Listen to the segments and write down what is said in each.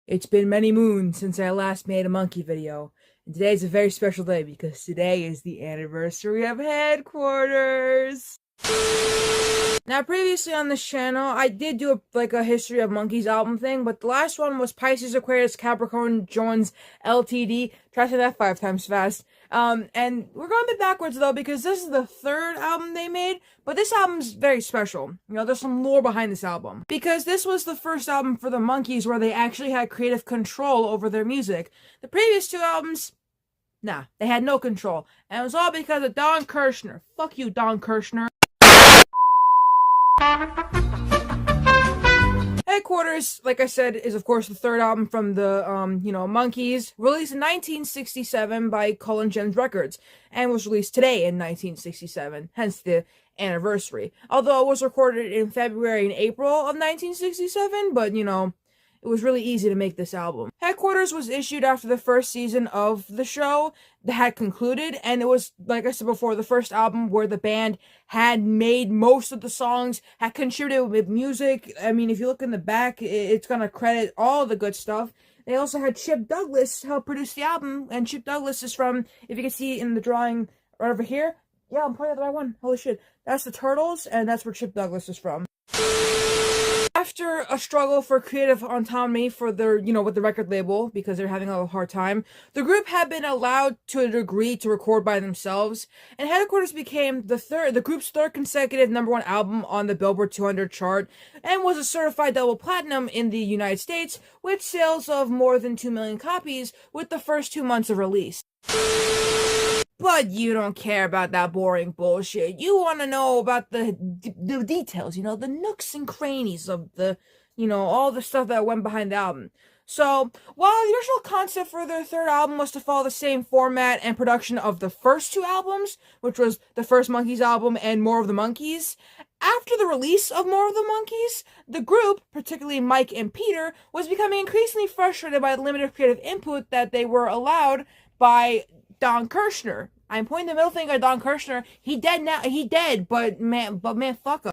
It's been many moons since I last made a monkey video, and today is a very special day because today is the anniversary of Headquarters. Now, previously on this channel, I did do a history of Monkeys album thing, but the last one was Pisces, Aquarius, Capricorn, Jones, LTD. Try to say that 5 times fast. And we're going a bit backwards though, because this is the third album they made, but this album's very special. You know, there's some lore behind this album. Because this was the first album for the Monkeys where they actually had creative control over their music. The previous two albums, nah, they had no control. And it was all because of Don Kirshner. Fuck you, Don Kirshner. Headquarters, like I said, is of course the third album from the, Monkeys, released in 1967 by Cullen Gems Records, and was released today in 1967, hence the anniversary. Although it was recorded in February and April of 1967, but, it was really easy to make this album. Headquarters was issued after the first season of the show that had concluded, and it was, like I said before, the first album where the band had made most of the songs, had contributed with music. I mean, if you look in the back, it's gonna credit all the good stuff. They also had Chip Douglas help produce the album, and Chip Douglas is from, if you can see in the drawing right over here, yeah, I'm pointing at the right one, holy shit, that's the Turtles, and that's where Chip Douglas is from. After a struggle for creative autonomy for their, with the record label, because they're having a hard time, the group had been allowed to a degree to record by themselves, and Headquarters became the group's third consecutive #1 album on the Billboard 200 chart, and was a certified double platinum in the United States, with sales of more than 2 million copies with the first 2 months of release. But you don't care about that boring bullshit. You want to know about the details, the nooks and crannies of the, all the stuff that went behind the album. So, while the original concept for their third album was to follow the same format and production of the first two albums, which was the first Monkeys album and More of the Monkeys, after the release of More of the Monkeys, the group, particularly Mike and Peter, was becoming increasingly frustrated by the limited creative input that they were allowed by Don Kirshner. I'm pointing the middle finger at Don Kirshner. He dead now. He dead, but man, fuck him.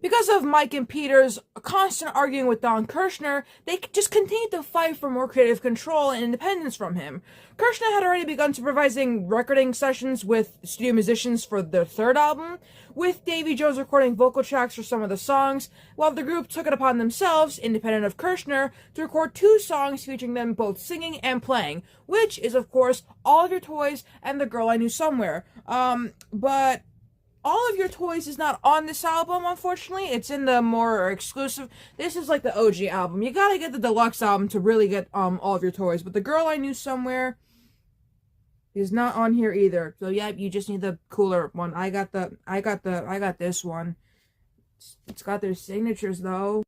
Because of Mike and Peter's constant arguing with Don Kirshner, they just continued to fight for more creative control and independence from him. Kirshner had already begun supervising recording sessions with studio musicians for their third album, with Davy Jones recording vocal tracks for some of the songs, while the group took it upon themselves, independent of Kirshner, to record 2 songs featuring them both singing and playing, which is, of course, All of Your Toys and The Girl I Knew Somewhere. But All of Your Toys is not on this album, unfortunately. It's in the more exclusive. This is like the OG album. You gotta get the deluxe album to really get All of Your Toys. But The Girl I Knew Somewhere is not on here either. So yeah, you just need the cooler one. I got this one. It's got their signatures though.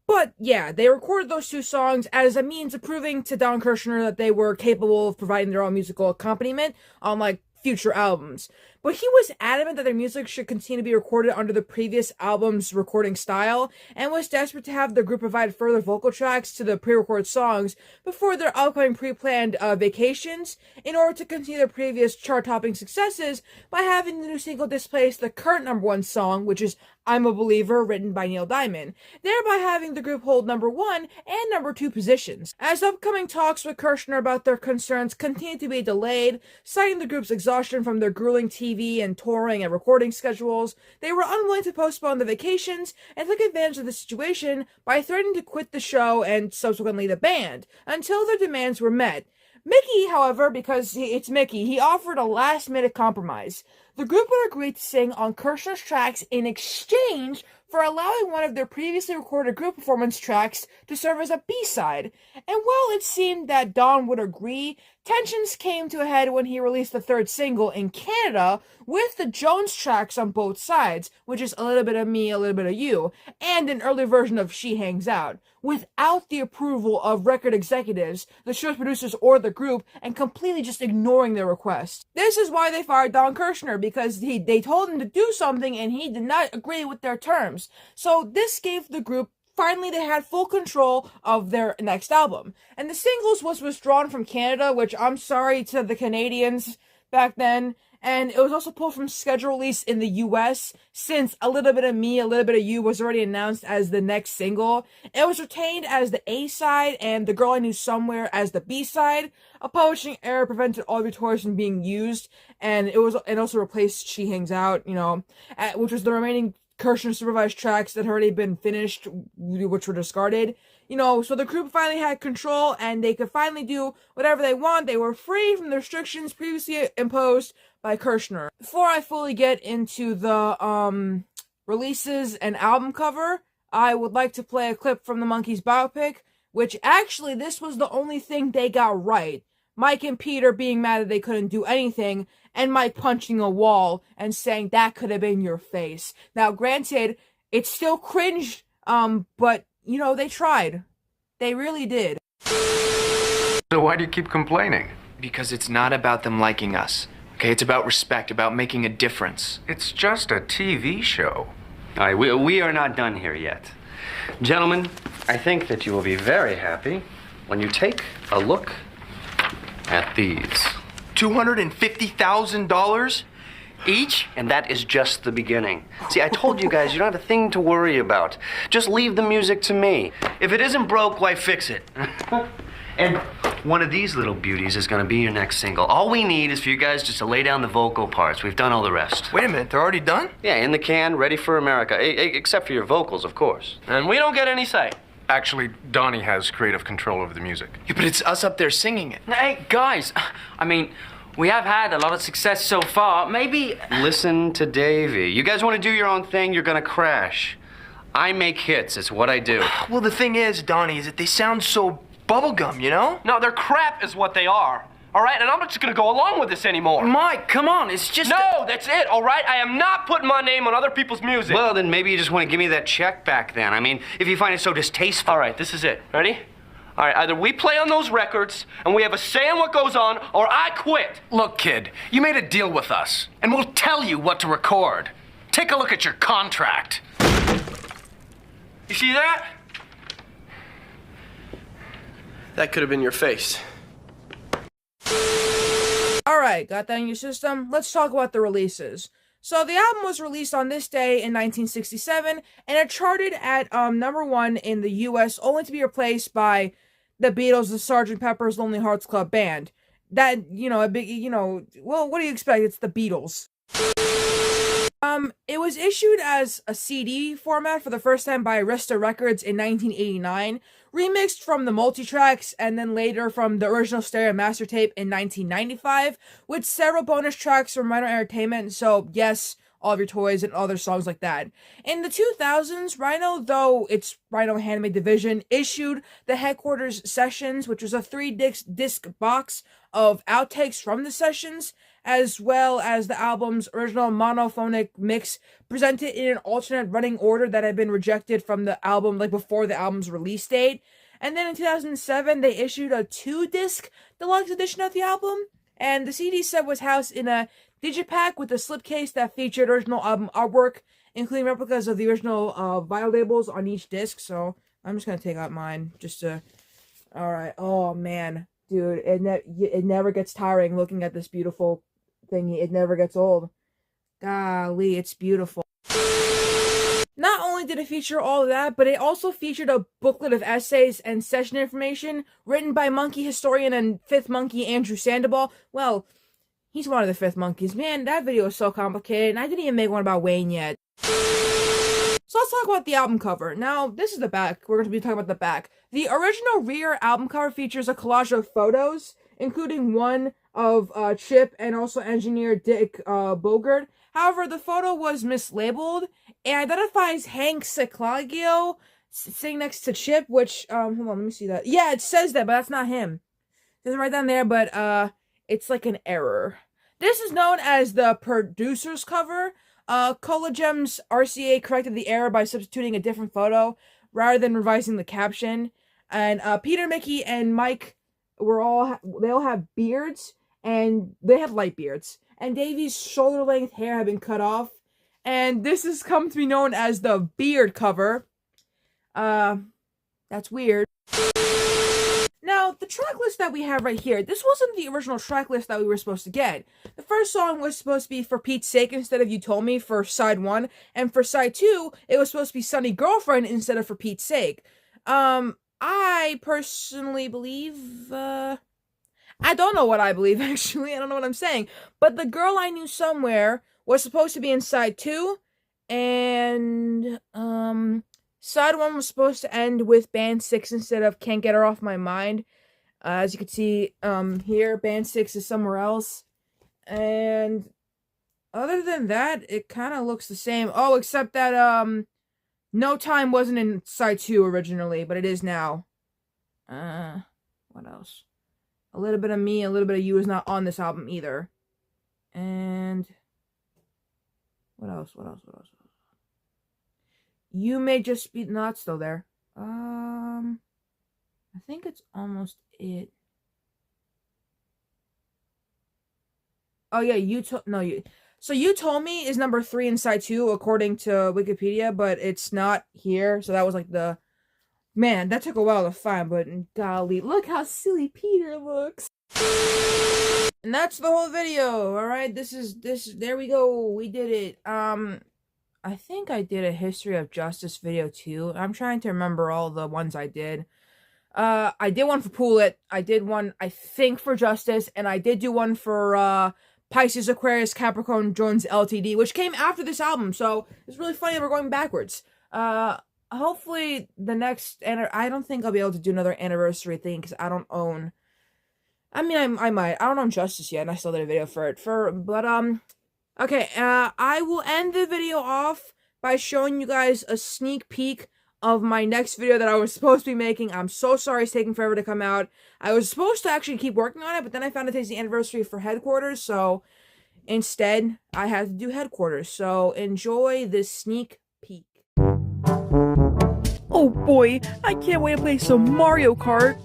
But yeah, they recorded those 2 songs as a means of proving to Don Kirshner that they were capable of providing their own musical accompaniment on future albums. But he was adamant that their music should continue to be recorded under the previous album's recording style, and was desperate to have the group provide further vocal tracks to the pre-recorded songs before their upcoming pre-planned vacations, in order to continue their previous chart-topping successes by having the new single displace the current #1 song, which is I'm a Believer, written by Neil Diamond, thereby having the group hold #1 and #2 positions. As upcoming talks with Kirshner about their concerns continued to be delayed, citing the group's exhaustion from their grueling TV and touring and recording schedules, they were unwilling to postpone the vacations and took advantage of the situation by threatening to quit the show and subsequently the band until their demands were met. Mickey, however, because it's Mickey, he offered a last-minute compromise. The group would agree to sing on Kirshner's tracks in exchange for allowing one of their previously recorded group performance tracks to serve as a B-side. And while it seemed that Don would agree, tensions came to a head when he released the third single in Canada with the Jones tracks on both sides, which is A Little Bit of Me, A Little Bit of You, and an early version of She Hangs Out, without the approval of record executives, the show's producers, or the group, and completely just ignoring their request. This is why they fired Don Kirshner, because they told him to do something and he did not agree with their terms. So this gave the group, finally they had full control of their next album. And the singles was withdrawn from Canada, which I'm sorry to the Canadians back then, And it was also pulled from schedule release in the US since A Little Bit of Me, A Little Bit of You was already announced as the next single. It was retained as the A-side and The Girl I Knew Somewhere as the B-side. A publishing error prevented All of Your Toys from being used, and it also replaced She Hangs Out, which was the remaining Kirshner supervised tracks that had already been finished, which were discarded. So the group finally had control and they could finally do whatever they want. They were free from the restrictions previously imposed by Kirshner. Before I fully get into the releases and album cover, I would like to play a clip from the Monkees biopic, which actually this was the only thing they got right. Mike and Peter being mad that they couldn't do anything, and Mike punching a wall and saying that could have been your face. Now, granted, it's still cringe, but, they tried. They really did. So why do you keep complaining? Because it's not about them liking us. Okay, it's about respect, about making a difference. It's just a TV show. All right, we are not done here yet. Gentlemen, I think that you will be very happy when you take a look at these. $250,000 each? And that is just the beginning. See, I told you guys, you don't have a thing to worry about. Just leave the music to me. If it isn't broke, why fix it? And one of these little beauties is going to be your next single. All we need is for you guys just to lay down the vocal parts. We've done all the rest. Wait a minute, they're already done? Yeah, in the can, ready for America. Except for your vocals, of course. And we don't get any say. Actually, Donnie has creative control over the music. Yeah, but it's us up there singing it. Hey, guys, we have had a lot of success so far. Maybe... Listen to Davey. You guys want to do your own thing, you're going to crash. I make hits. It's what I do. Well, the thing is, Donnie, is that they sound so bubblegum, No, they're crap is what they are. All right, and I'm not just gonna go along with this anymore. Mike, come on, it's just... No, that's it, all right? I am not putting my name on other people's music. Well, then maybe you just want to give me that check back then. I mean, if you find it so distasteful. All right, this is it. Ready? All right, either we play on those records and we have a say in what goes on, or I quit. Look, kid, you made a deal with us, and we'll tell you what to record. Take a look at your contract. You see that? That could have been your face. Alright, got that in your system? Let's talk about the releases. So the album was released on this day in 1967, and it charted at number 1 in the US, only to be replaced by the Beatles' The Sgt. Pepper's Lonely Hearts Club Band. That, a big, well, what do you expect? It's the Beatles. It was issued as a CD format for the first time by Arista Records in 1989, remixed from the multitracks, and then later from the original stereo master tape in 1995, with several bonus tracks from Rhino Entertainment, so yes, All of Your Toys and other songs like that. In the 2000s, Rhino, though its Rhino Handmade division, issued the Headquarters Sessions, which was a 3-disc box of outtakes from the sessions, as well as the album's original monophonic mix, presented in an alternate running order that had been rejected from the album, before the album's release date. And then in 2007, they issued a 2-disc deluxe edition of the album, and the CD set was housed in a digipack with a slipcase that featured original album artwork, including replicas of the original vinyl labels on each disc. So I'm just gonna take out mine just to. All right. Oh man, dude, it never gets tiring looking at this beautiful thingy. It never gets old. Golly, it's beautiful. Not only did it feature all of that, but it also featured a booklet of essays and session information written by Monkey historian and Fifth Monkey Andrew Sandoval. Well, he's one of the Fifth Monkeys. Man, that video is so complicated, and I didn't even make one about Wayne yet. So let's talk about the album cover. Now, this is the back. We're going to be talking about the back. The original rear album cover features a collage of photos, including one of Chip and also engineer Dick Bogert. However, the photo was mislabeled and identifies Hank Sicaglia sitting next to Chip, which, hold on, let me see that. Yeah, it says that, but that's not him. It says right down there, but, it's like an error. This is known as the producer's cover. Cola Gems RCA corrected the error by substituting a different photo rather than revising the caption. And Peter, Mickey, and Mike they all have beards, and they have light beards. And Davy's shoulder-length hair had been cut off. And this has come to be known as the beard cover. That's weird. Now, the track list that we have right here, this wasn't the original track list that we were supposed to get. The first song was supposed to be For Pete's Sake instead of You Told Me for side 1, and for side 2, it was supposed to be Sunny Girlfriend instead of For Pete's Sake. I personally believe, I don't know what I believe, actually. I don't know what I'm saying. But The Girl I Knew Somewhere was supposed to be in side 2, and, side 1 was supposed to end with Band 6 instead of Can't Get Her Off My Mind. As you can see, here, Band 6 is somewhere else. And other than that, it kind of looks the same. Oh, except that, No Time wasn't in side 2 originally, but it is now. What else? A Little Bit of Me, A Little Bit of You is not on this album either. And what else? You May Just Be Not still there. I think it's almost it. Oh yeah, So You Told Me is number 3 in side 2 according to Wikipedia, but it's not here. So that was like the man, that took a while to find, but golly, look how silly Peter looks. And that's the whole video. All right, there we go. We did it. I think I did a History of Justice video too. I'm trying to remember all the ones I did. I did one for Pool It. I did one, I think, for Justice, and I did do one for Pisces, Aquarius, Capricorn, Jones, LTD, which came after this album, so it's really funny that we're going backwards. Hopefully the next, I don't think I'll be able to do another anniversary thing, because I don't own, I mean, I might, I don't own Justice yet, and I still did a video for it, okay, I will end the video off by showing you guys a sneak peek of my next video that I was supposed to be making. I'm so sorry it's taking forever to come out. I was supposed to actually keep working on it, but then I found today's the anniversary for Headquarters, so instead, I had to do Headquarters. So enjoy this sneak peek. Oh boy, I can't wait to play some Mario Kart.